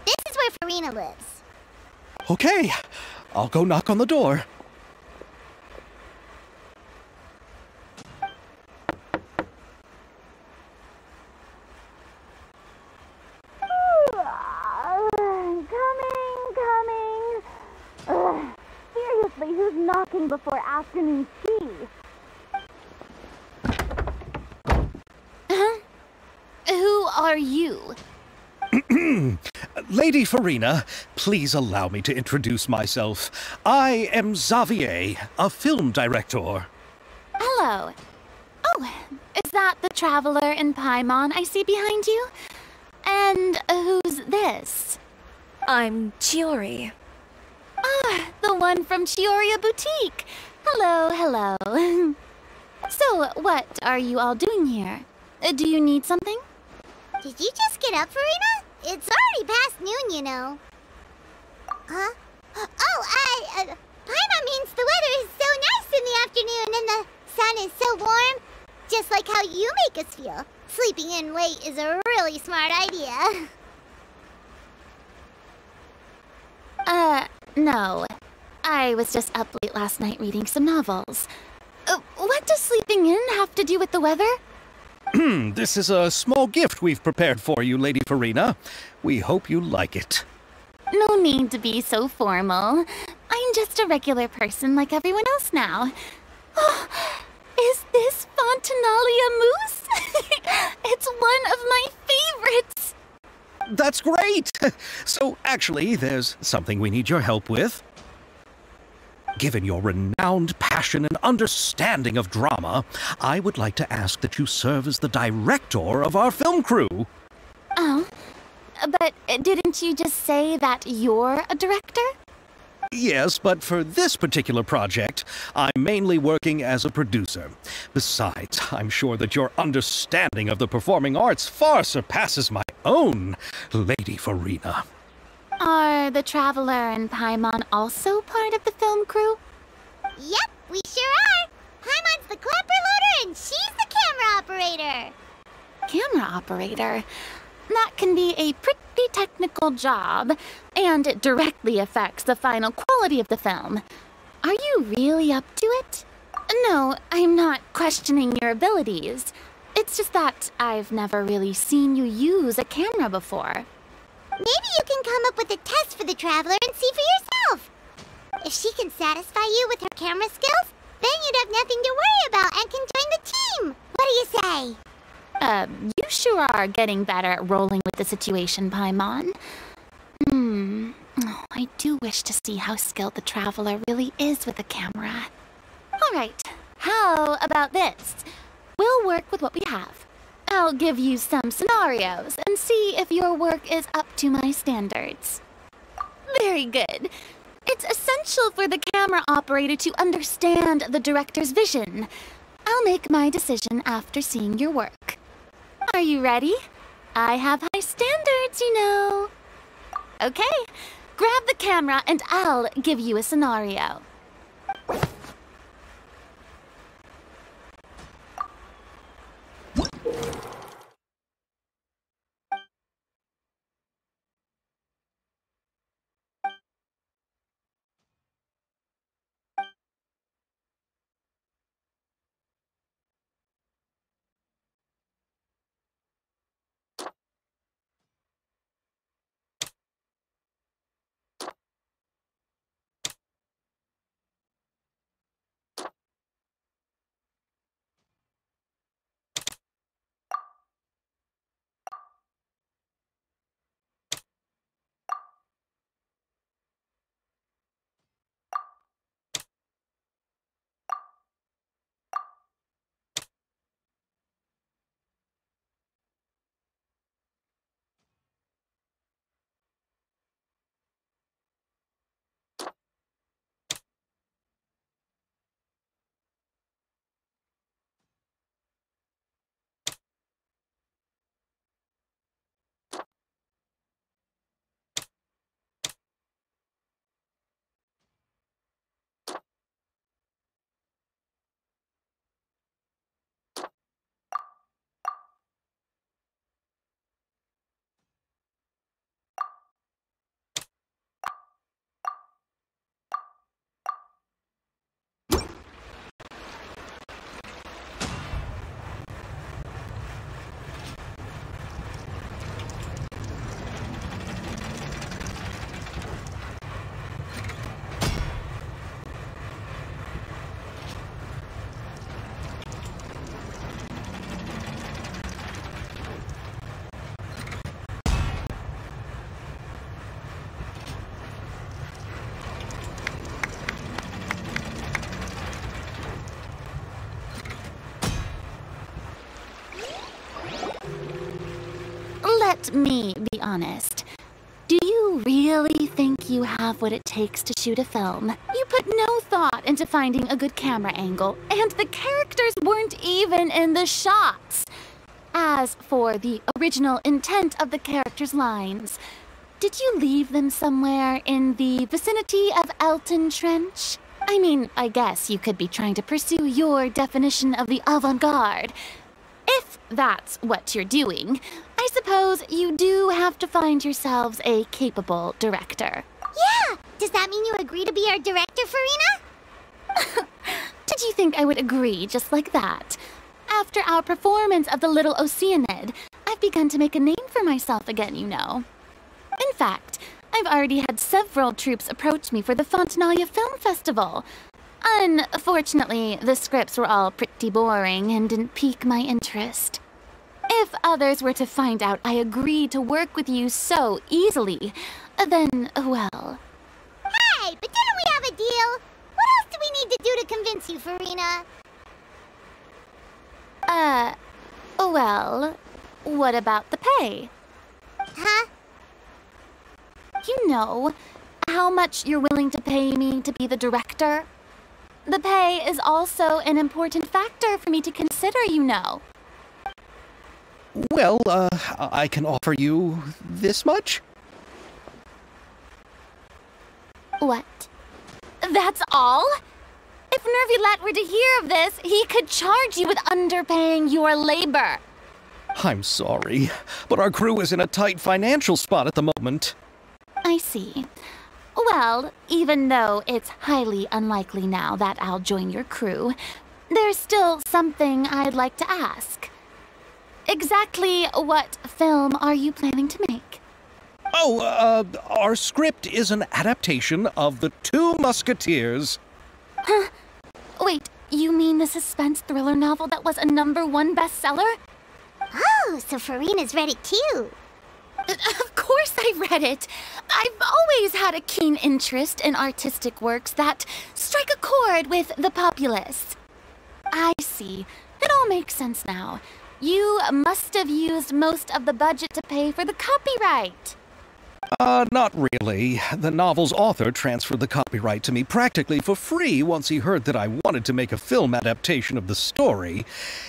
This is where Furina lives. Okay, I'll go knock on the door. Coming. Seriously, who's knocking before afternoon tea? Huh? Who are you? Lady Furina, please allow me to introduce myself. I am Xavier, a film director. Hello. Oh, is that the traveler in Paimon I see behind you? And who's this? I'm Chiori. Ah, the one from Chioria Boutique. Hello. So, what are you all doing here? Do you need something? Did you just get up, Furina? It's already past noon, you know. Huh? Oh, Paimon means the weather is so nice in the afternoon and the sun is so warm. Just like how you make us feel. Sleeping in late is a really smart idea. No. I was just up late last night reading some novels. What does sleeping in have to do with the weather? This is a small gift we've prepared for you, Lady Furina. We hope you like it. No need to be so formal. I'm just a regular person like everyone else now. Oh, is this Fontainalia mousse? It's one of my favorites! That's great! So, actually, there's something we need your help with. Given your renowned passion and understanding of drama, I would like to ask that you serve as the director of our film crew. Oh, but didn't you just say that you're a director? Yes, but for this particular project, I'm mainly working as a producer. Besides, I'm sure that your understanding of the performing arts far surpasses my own, Lady Furina. Are the Traveler and Paimon also part of the film crew? Yep, we sure are. Paimon's the clapper loader and she's the camera operator. Camera operator? That can be a pretty technical job, and it directly affects the final quality of the film. Are you really up to it? No, I'm not questioning your abilities. It's just that I've never really seen you use a camera before. Maybe you can come up with a test for the Traveler and see for yourself. If she can satisfy you with her camera skills, then you'd have nothing to worry about and can join the team. What do you say? You sure are getting better at rolling with the situation, Paimon. Oh, I do wish to see how skilled the Traveler really is with a camera. All right, how about this? We'll work with what we have. I'll give you some scenarios and see if your work is up to my standards. Very good. It's essential for the camera operator to understand the director's vision. I'll make my decision after seeing your work. Are you ready? I have high standards, you know. Okay, grab the camera and I'll give you a scenario. Let me be honest. Do you really think you have what it takes to shoot a film? You put no thought into finding a good camera angle, and the characters weren't even in the shots. As for the original intent of the characters' lines, did you leave them somewhere in the vicinity of Elton Trench? I mean, I guess you could be trying to pursue your definition of the avant-garde. If that's what you're doing, I suppose you do have to find yourselves a capable director. Yeah! Does that mean you agree to be our director, Furina? Did you think I would agree just like that? After our performance of the Little Oceanid, I've begun to make a name for myself again, you know. In fact, I've already had several troops approach me for the Fontaine Film Festival. Unfortunately, the scripts were all pretty boring and didn't pique my interest. If others were to find out I agreed to work with you so easily, then, well... Hey, but didn't we have a deal? What else do we need to do to convince you, Furina? Well, what about the pay? Huh? You know, how much you're willing to pay me to be the director? The pay is also an important factor for me to consider, you know. Well, I can offer you this much? What? That's all? If Nervilat were to hear of this, he could charge you with underpaying your labor. I'm sorry, but our crew is in a tight financial spot at the moment. I see. Well, even though it's highly unlikely now that I'll join your crew, there's still something I'd like to ask. Exactly what film are you planning to make? Oh, our script is an adaptation of The Two Musketeers. Huh? Wait, you mean the suspense thriller novel that was a #1 bestseller? Oh, so Furina's read it too. Of course I read it. I've always had a keen interest in artistic works that strike a chord with the populace. I see. It all makes sense now. You must have used most of the budget to pay for the copyright. Not really. The novel's author transferred the copyright to me practically for free once he heard that I wanted to make a film adaptation of the story.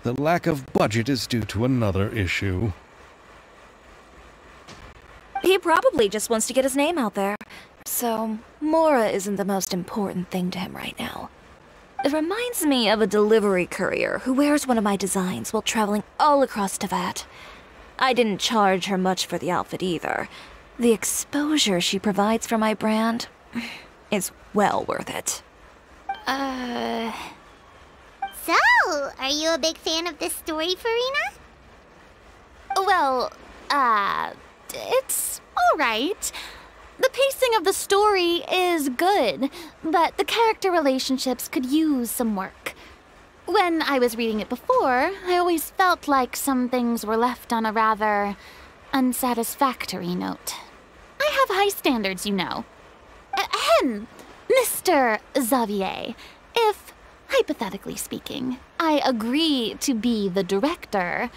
The lack of budget is due to another issue. He probably just wants to get his name out there. So, Mora isn't the most important thing to him right now. It reminds me of a delivery courier who wears one of my designs while traveling all across Teyvat. I didn't charge her much for the outfit either. The exposure she provides for my brand is well worth it. So, are you a big fan of this story, Furina? Well, it's alright. The pacing of the story is good, but the character relationships could use some work. When I was reading it before, I always felt like some things were left on a rather unsatisfactory note. I have high standards, you know. Ahem, Mr. Xavier, if, hypothetically speaking, I agree to be the director,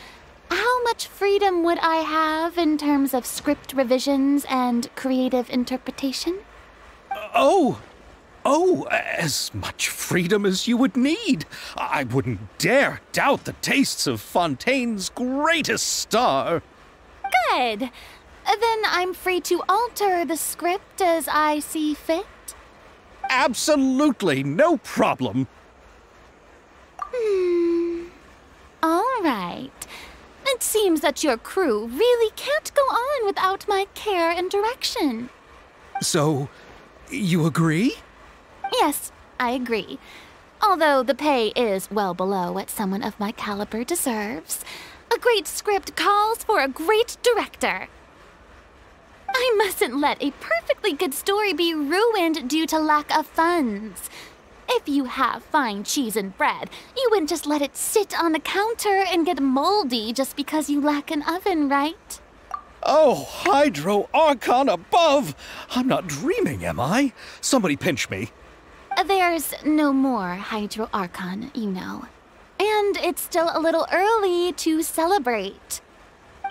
how much freedom would I have in terms of script revisions and creative interpretation? Oh, as much freedom as you would need. I wouldn't dare doubt the tastes of Fontaine's greatest star. Good. Then I'm free to alter the script as I see fit? Absolutely, no problem. All right. It seems that your crew really can't go on without my care and direction. So, you agree? Yes, I agree. Although the pay is well below what someone of my caliber deserves, a great script calls for a great director. I mustn't let a perfectly good story be ruined due to lack of funds. If you have fine cheese and bread, you wouldn't just let it sit on the counter and get moldy just because you lack an oven, right? Oh, Hydro Archon above! I'm not dreaming, am I? Somebody pinch me. There's no more Hydro Archon, you know. And it's still a little early to celebrate.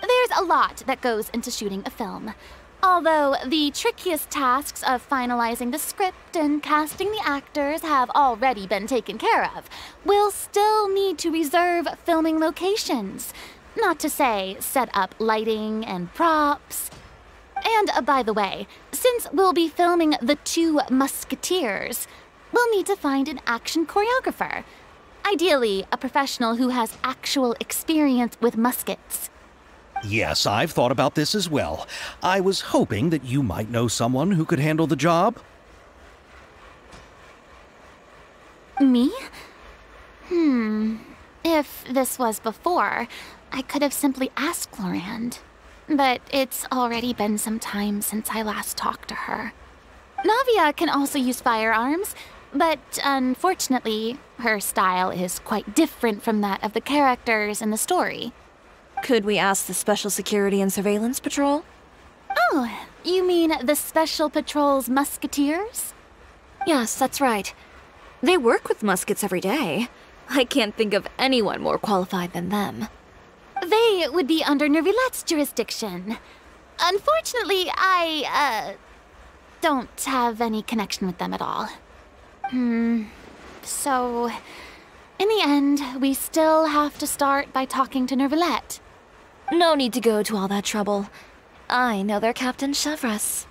There's a lot that goes into shooting a film. Although the trickiest tasks of finalizing the script and casting the actors have already been taken care of, we'll still need to reserve filming locations. Not to say set up lighting and props. And by the way, since we'll be filming The Two Musketeers, we'll need to find an action choreographer. Ideally, a professional who has actual experience with muskets. Yes, I've thought about this as well. I was hoping that you might know someone who could handle the job. Me? If this was before, I could have simply asked Glorand. But it's already been some time since I last talked to her. Navia can also use firearms, but unfortunately, her style is quite different from that of the characters in the story. Could we ask the Special Security and Surveillance Patrol? Oh, you mean the Special Patrol's Musketeers? Yes, that's right. They work with muskets every day. I can't think of anyone more qualified than them. They would be under Nervilette's jurisdiction. Unfortunately, I don't have any connection with them at all. So, in the end, we still have to start by talking to Nervilette. No need to go to all that trouble. I know their Captain Chevres.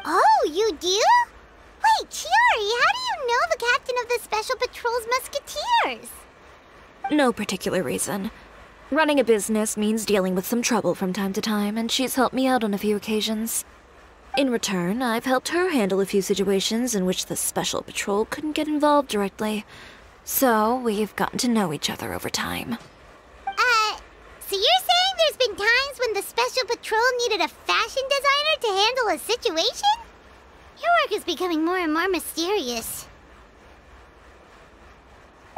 Oh, you do? Wait, Chiori, how do you know the captain of the Special Patrol's Musketeers? No particular reason. Running a business means dealing with some trouble from time to time, and she's helped me out on a few occasions. In return, I've helped her handle a few situations in which the Special Patrol couldn't get involved directly. So, we've gotten to know each other over time. So you're saying there's been times when the Special Patrol needed a fashion designer to handle a situation? Your work is becoming more and more mysterious.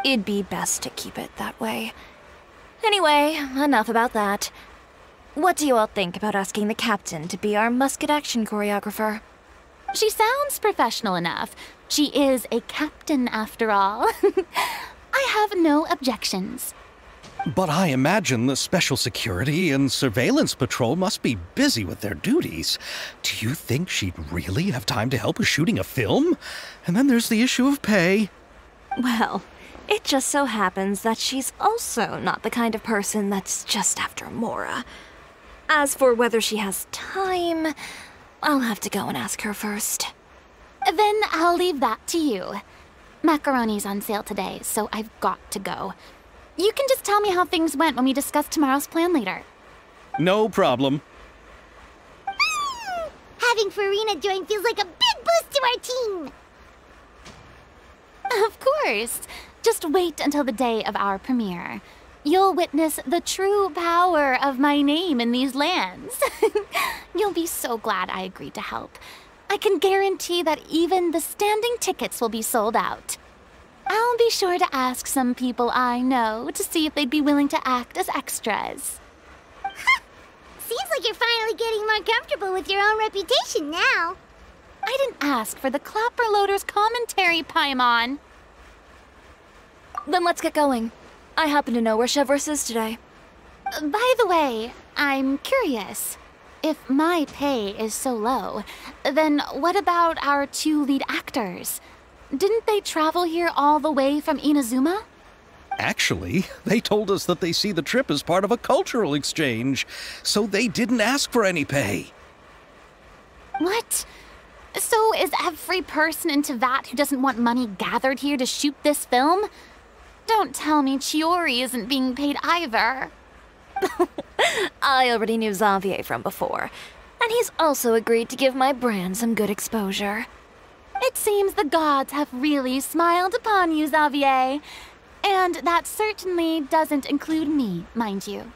It'd be best to keep it that way. Anyway, enough about that. What do you all think about asking the captain to be our musket action choreographer? She sounds professional enough. She is a captain, after all. I have no objections. But I imagine the Special Security and Surveillance Patrol must be busy with their duties. Do you think she'd really have time to help with shooting a film? And then there's the issue of pay. Well, it just so happens that she's also not the kind of person that's just after Mora. As for whether she has time, I'll have to go and ask her first. Then I'll leave that to you. Macaroni's on sale today, so I've got to go. You can just tell me how things went when we discuss tomorrow's plan later. No problem. Having Furina join feels like a big boost to our team! Of course. Just wait until the day of our premiere. You'll witness the true power of my name in these lands. You'll be so glad I agreed to help. I can guarantee that even the standing tickets will be sold out. I'll be sure to ask some people I know to see if they'd be willing to act as extras. Seems like you're finally getting more comfortable with your own reputation now. I didn't ask for the Clapper Loader's commentary, Paimon. Then let's get going. I happen to know where Chevres is today. By the way, I'm curious. If my pay is so low, then what about our two lead actors? Didn't they travel here all the way from Inazuma? Actually, they told us that they see the trip as part of a cultural exchange, so they didn't ask for any pay. What? So is every person in Teyvat who doesn't want money gathered here to shoot this film? Don't tell me Chiori isn't being paid either. I already knew Xavier from before, and he's also agreed to give my brand some good exposure. It seems the gods have really smiled upon you, Xavier. And that certainly doesn't include me, mind you.